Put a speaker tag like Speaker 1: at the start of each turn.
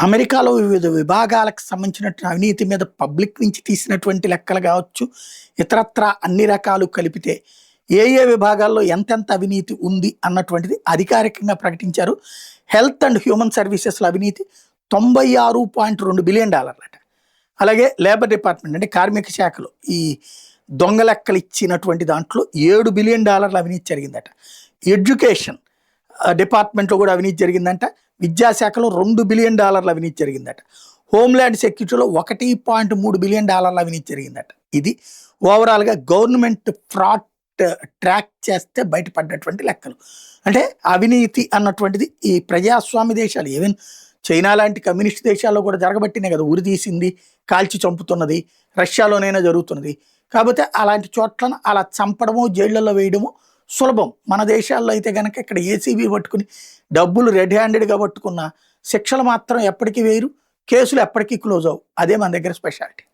Speaker 1: అమెరికాలో వివిధ విభాగాలకు సంబంధించినటువంటి అవినీతి మీద పబ్లిక్ నుంచి తీసినటువంటి లెక్కలు కావచ్చు, ఇతరత్రా అన్ని రకాలు కలిపితే ఏ ఏ విభాగాల్లో ఎంతెంత అవినీతి ఉంది అన్నటువంటిది అధికారికంగా ప్రకటించారు. హెల్త్ అండ్ హ్యూమన్ సర్వీసెస్లో అవినీతి $96.2 బిలియన్. అలాగే లేబర్ డిపార్ట్మెంట్ అంటే కార్మిక శాఖలో ఈ దొంగ లెక్కలు ఇచ్చినటువంటి దాంట్లో $7 బిలియన్ అవినీతి జరిగిందట. ఎడ్యుకేషన్ డిపార్ట్మెంట్లో కూడా అవినీతి జరిగిందంట. విద్యాశాఖలో $2 బిలియన్ అవినీతి జరిగిందట. హోమ్ల్యాండ్ సెక్యూరిటీలో $1.3 బిలియన్ అవినీతి జరిగిందట. ఇది ఓవరాల్గా గవర్నమెంట్ ఫ్రాడ్ ట్రాక్ చేస్తే బయటపడ్డటువంటి లెక్కలు. అంటే అవినీతి అన్నటువంటిది ఈ ప్రజాస్వామ్య దేశాలు, ఈవెన్ చైనా లాంటి కమ్యూనిస్ట్ దేశాల్లో కూడా జరగబట్టినే కదా ఉరి తీసింది, కాల్చి చంపుతున్నది, రష్యాలోనైనా జరుగుతున్నది. కాకపోతే అలాంటి చోట్లను అలా చంపడము, జైళ్లలో వేయడము సులభం. మన దేశాల్లో అయితే కనుక ఇక్కడ ఏసీబీ పట్టుకుని డబ్బులు రెడ్ హ్యాండెడ్గా పట్టుకున్న శిక్షలు మాత్రం ఎప్పటికీ వేయరు, కేసులు ఎప్పటికీ క్లోజ్ అవ్వు. అదే మన దగ్గర స్పెషాలిటీ.